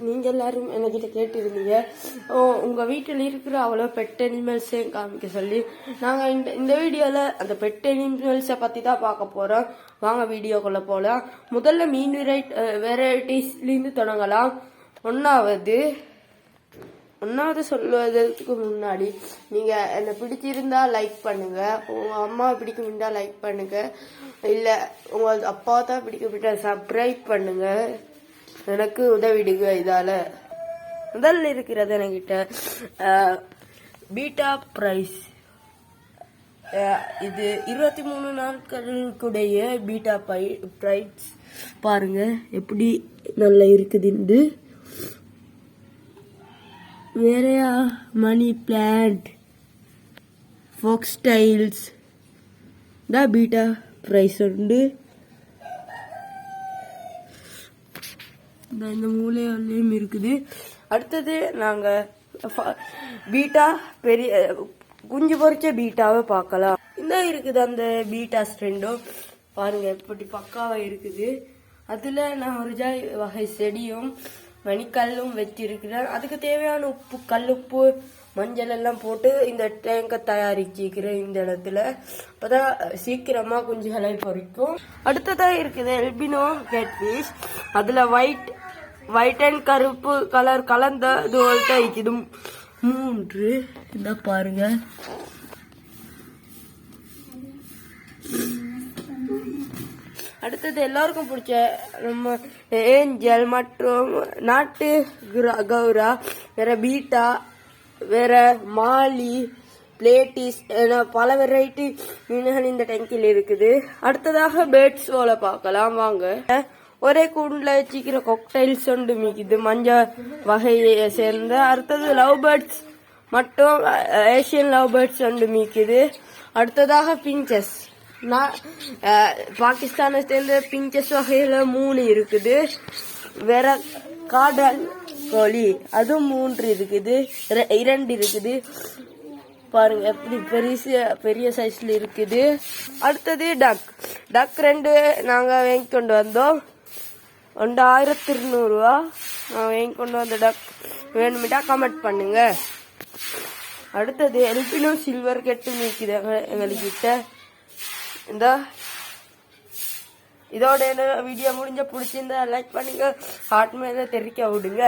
நீங்க எல்லாரும் என்கிட்ட கேட்டிருந்தீங்க உங்க வீட்டில் இருக்கிற அவ்வளோ பெட் அனிமல்ஸையும் காமிக்க சொல்லி நாங்க இந்த வீடியோல அந்த பெட் அனிமல்ஸை பத்தி தான் பார்க்க போறோம். வாங்க வீடியோக்குள்ள போலாம். முதல்ல மீன் வெரைட்டிஸ்லேருந்து தொடங்கலாம். ஒன்னாவது சொல்வதற்கு முன்னாடி நீங்க என்ன பிடிச்சிருந்தா லைக் பண்ணுங்க, உங்க அம்மா பிடிக்கும்டா லைக் பண்ணுங்க, இல்ல உங்க அப்பா தான் பிடிக்கும்டா சப்ஸ்கிரைப் பண்ணுங்க, எனக்கு உதவிடுங்க. இதால முதல்ல இருக்கிறது என்கிட்ட பீட்டா பிரைஸ். இது 23 நாட்களுக்குடைய பீட்டா பிரைஸ். பாருங்க எப்படி நல்லா இருக்குது. வேறையா மணி பிளான்ட், ஃபாக்ஸ் டைல்ஸ் தான் பீட்டா பிரைஸ் உண்டு. இந்த மூலையும் இருக்குது. அடுத்தது நாங்க பீட்டா பெரிய குஞ்சு பொறிச்ச பீட்டாவை பார்க்கலாம். இந்த இருக்குது அந்த பீட்டாஸ் ரெண்டும். பாருங்க எப்படி பக்காவா இருக்குது. அதுல நான் ஒரு வகை செடியும் மணிக்கல்லும் வச்சிருக்கிறேன். அதுக்கு தேவையான உப்பு, கல்லுப்பு, மஞ்சள் எல்லாம் போட்டு இந்த டேங்கை தயாரிச்சிக்கிறேன் இந்த இடத்துல. அப்பதான் சீக்கிரமா குஞ்சுகளை பொறிக்கும். அடுத்ததா இருக்குது எல்பினோ கேட்ஃபிஷ். அதுல ஒயிட் அண்ட் கருப்பு கலர் கலந்த இது 3. இந்த பாருங்க. அடுத்தது எல்லாருக்கும் பிடிச்ச நம்ம ஏஞ்சல் மற்றும் நாட்டு கௌரா, வேற பீட்டா, வேற மாலி, பிளேட்டிஸ் என பல வெரைட்டி மீன்கள் இந்த டேங்கில் இருக்குது. அடுத்ததாக பேர்ட்ஸ் போல பார்க்கலாம் வாங்க. ஒரே கூண்டுல வச்சிக்கிற கொக்டைல்ஸ் ஒன்று மிக்குது, மஞ்சள் வகையை சேர்ந்த. அடுத்தது லவ் பேர்ட்ஸ் மற்றும் ஏசியன் லவ் பேர்ட்ஸ் ஒன்று மிக்குது. அடுத்ததாக பிஞ்சஸ். பாகிஸ்தானை சேர்ந்த பிஞ்சஸ் வகையில 3 இருக்குது. வேற காடல் கோழி அதுவும் 3 இருக்குது, 2 இருக்குது. பாருங்க எப்படி பெரிய சைஸ்ல இருக்குது. அடுத்தது டக் 2 நாங்க வாங்கி கொண்டு வந்தோம். 1200 ரூபா வாங்கி கொண்டு வந்த டக் வேணுமிட்டா கமெண்ட் பண்ணுங்க. அடுத்தது எல்பினோ சில்வர் கெட்டு நீக்குது எங்ககிட்ட. இதோட வீடியோ முடிஞ்ச பிடிச்சிருந்தா லைக் பண்ணுங்க, ஹார்ட் மேல தெரிவிக்க விடுங்க.